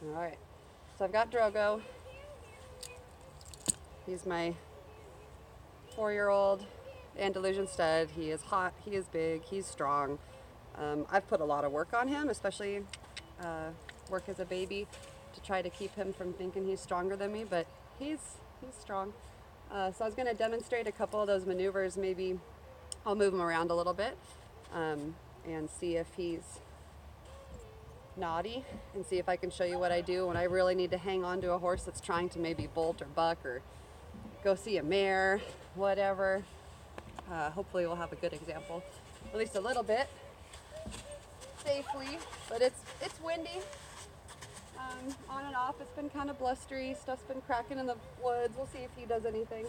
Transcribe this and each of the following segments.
All right, so I've got Drogo. He's my 4-year-old Andalusian stud. He is hot, he is big, he's strong. I've put a lot of work on him, especially work as a baby to try to keep him from thinking he's stronger than me, but he's strong. So I was going to demonstrate a couple of those maneuvers. Maybe I'll move him around a little bit and see if he's naughty, and see if I can show you what I do when I really need to hang on to a horse that's trying to maybe bolt or buck or go see a mare, whatever. Hopefully we'll have a good example, at least a little bit, safely. But it's windy, on and off. It's been kind of blustery. Stuff's been cracking in the woods. We'll see if he does anything.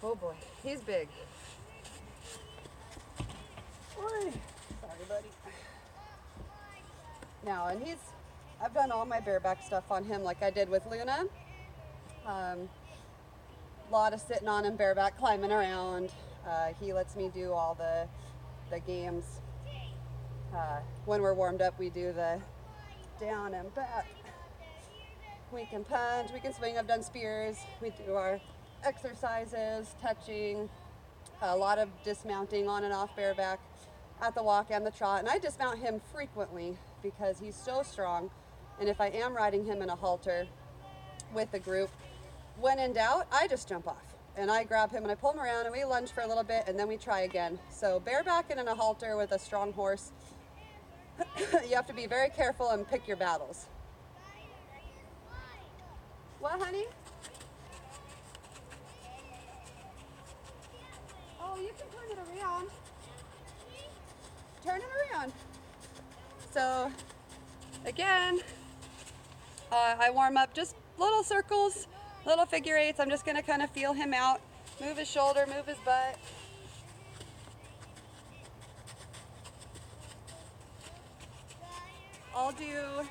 Oh boy, he's big. Oy. Sorry, buddy. Now, and I've done all my bareback stuff on him like I did with Luna. A lot of sitting on him bareback, climbing around. He lets me do all the games. When we're warmed up, we do the down and back. We can punch, we can swing. I've done spears. We do our exercises, touching, a lot of dismounting on and off bareback at the walk and the trot. And I dismount him frequently because he's so strong. And if I am riding him in a halter with a group, when in doubt, I just jump off and I grab him and I pull him around and we lunge for a little bit and then we try again. So bareback and in a halter with a strong horse, you have to be very careful and pick your battles. What, honey? Oh, you can turn it around. Turn it around. So, again, I warm up just little circles, little figure eights. I'm just going to kind of feel him out. Move his shoulder, move his butt. I'll do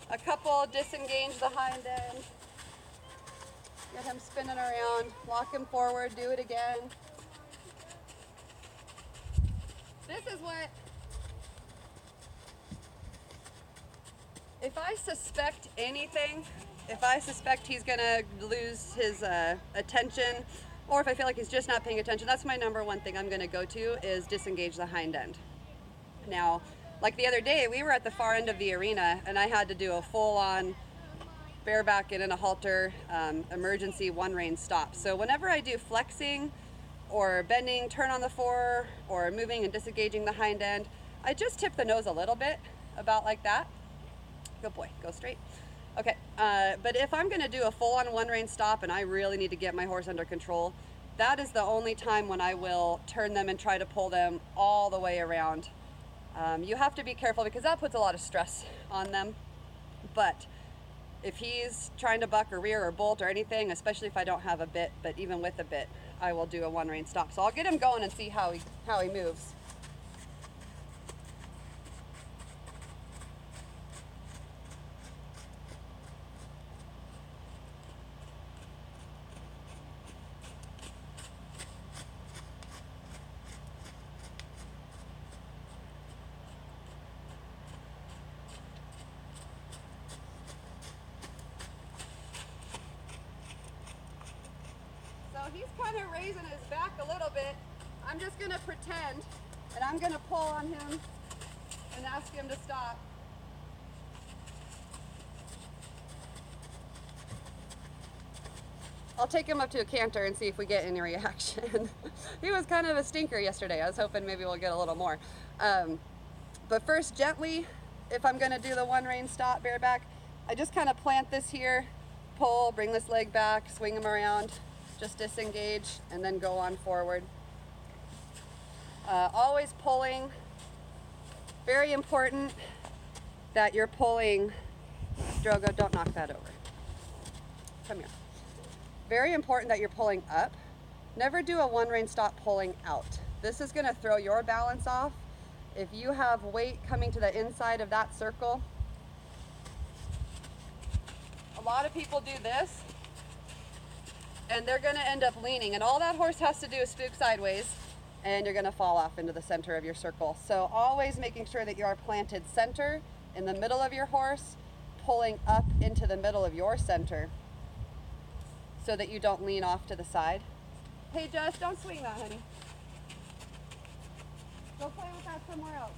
a couple, disengage the hind end. Get him spinning around, walk him forward, do it again. This is what, if I suspect anything, if I suspect he's gonna lose his attention, or if I feel like he's just not paying attention, that's my number one thing I'm gonna go to, is disengage the hind end. Now, like the other day, we were at the far end of the arena and I had to do a full-on bareback and in a halter emergency one rein stop. So whenever I do flexing or bending, turn on the fore, or moving and disengaging the hind end, I just tip the nose a little bit, about like that. Good boy, go straight. Okay, but if I'm gonna do a full-on one rein stop and I really need to get my horse under control, that is the only time when I will turn them and try to pull them all the way around. You have to be careful because that puts a lot of stress on them. But if he's trying to buck or rear or bolt or anything, especially if I don't have a bit, but even with a bit, I will do a one rein stop. So I'll get him going and see how he moves. So he's kind of raising his back a little bit. I'm just gonna pretend, and I'm gonna pull on him and ask him to stop. I'll take him up to a canter and see if we get any reaction. He was kind of a stinker yesterday. I was hoping maybe we'll get a little more. But first, gently, if I'm gonna do the one rein stop bareback, I just kind of plant this here, pull, bring this leg back, swing him around, just disengage, and then go on forward. Always pulling. Very important that you're pulling. Drogo, don't knock that over. Come here. Very important that you're pulling up. Never do a one rein stop pulling out. This is going to throw your balance off. If you have weight coming to the inside of that circle, a lot of people do this and they're going to end up leaning, and all that horse has to do is spook sideways, and you're going to fall off into the center of your circle. So always making sure that you are planted center in the middle of your horse, pulling up into the middle of your center so that you don't lean off to the side. Hey Jess, don't swing that, honey. Go play with that somewhere else.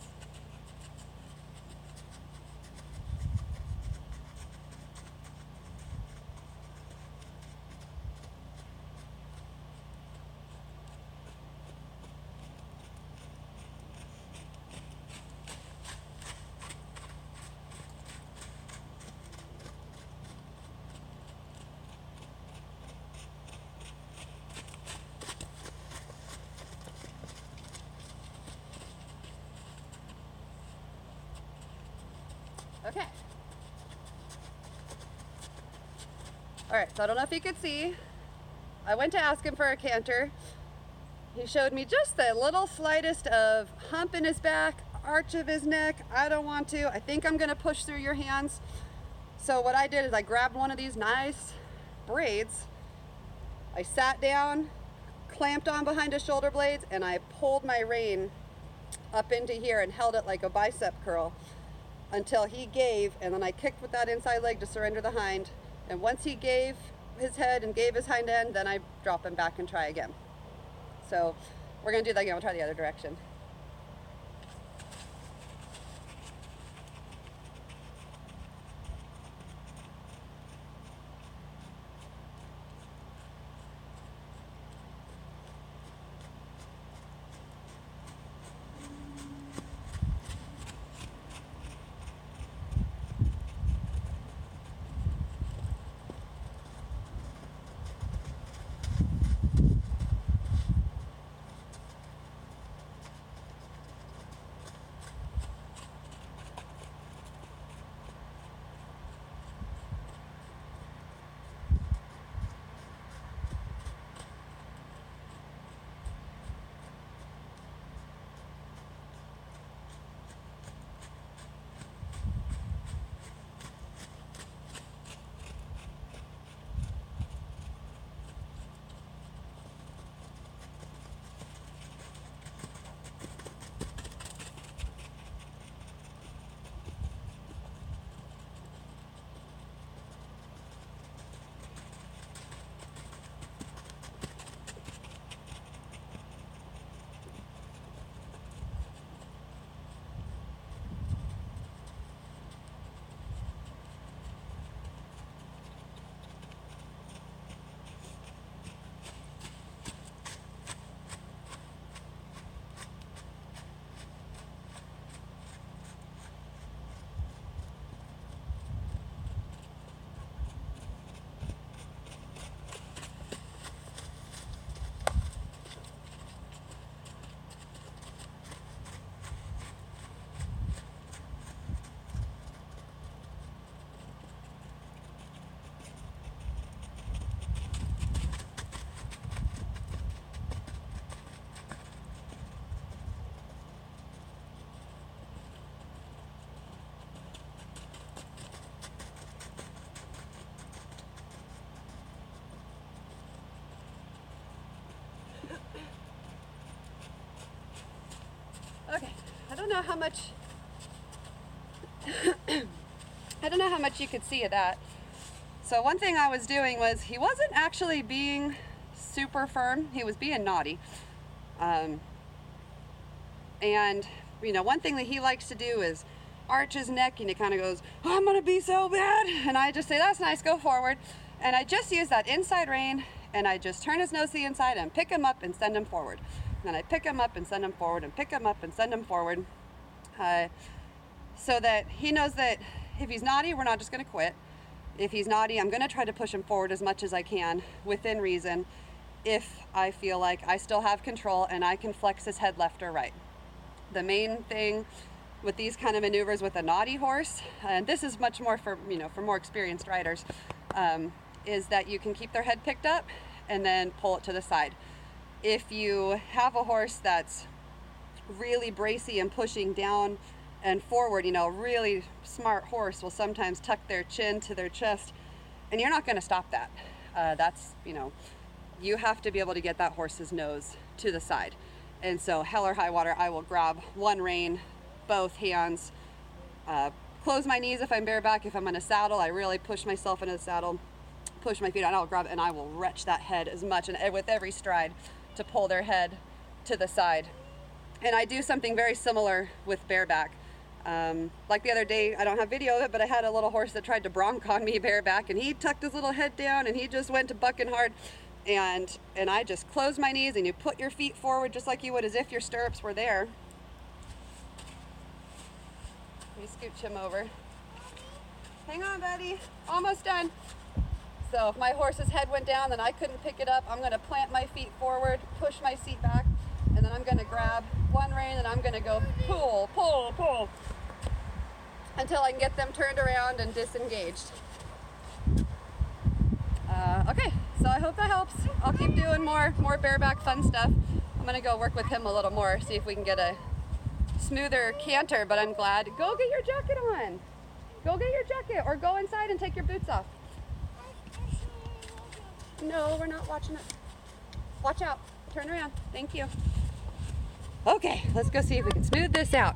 Okay. All right, so I don't know if you could see. I went to ask him for a canter. He showed me just the little slightest of hump in his back, arch of his neck. I don't want to. I think I'm gonna push through your hands. So what I did is I grabbed one of these nice braids. I sat down, clamped on behind his shoulder blades, and I pulled my rein up into here and held it like a bicep curl until he gave, and then I kicked with that inside leg to surrender the hind. And once he gave his head and gave his hind end, then I drop him back and try again. So we're gonna do that again. We'll try the other direction. Okay, I don't know how much I don't know how much you could see of that. So one thing I was doing was he wasn't actually being super firm, he was being naughty. And you know, one thing that he likes to do is arch his neck, and he kind of goes, oh, I'm gonna be so bad, and I just say, that's nice, go forward. And I just use that inside rein, and I just turn his nose to the inside and pick him up and send him forward. And then I pick him up and send him forward and pick him up and send him forward, so that he knows that if he's naughty, we're not just gonna quit. If he's naughty, I'm gonna try to push him forward as much as I can within reason, if I feel like I still have control and I can flex his head left or right. The main thing with these kind of maneuvers with a naughty horse, and this is much more for, you know, for more experienced riders, is that you can keep their head picked up and then pull it to the side. If you have a horse that's really bracy and pushing down and forward, you know, a really smart horse will sometimes tuck their chin to their chest, and you're not going to stop that. That's, you know, you have to be able to get that horse's nose to the side. And so hell or high water, I will grab one rein, both hands, close my knees if I'm bareback. If I'm in a saddle, I really push myself into the saddle, push my feet out, I'll grab it, and I will retch that head as much, and with every stride, to pull their head to the side. And I do something very similar with bareback. Like the other day, I don't have video of it, but I had a little horse that tried to bronc on me bareback, and he tucked his little head down and he just went to bucking hard. And I just closed my knees, and you put your feet forward just like you would as if your stirrups were there. Let me scooch him over. Hang on, buddy. Almost done. So if my horse's head went down, then I couldn't pick it up. I'm going to plant my feet forward, push my seat back, and then I'm going to grab one rein, and I'm going to go pull, pull, pull, until I can get them turned around and disengaged. Okay, so I hope that helps. I'll keep doing more bareback fun stuff. I'm going to go work with him a little more, see if we can get a smoother canter, but I'm glad. Go get your jacket on. Go get your jacket, or go inside and take your boots off. No, we're not watching it. Watch out. Turn around. Thank you. Okay, let's go see if we can smooth this out.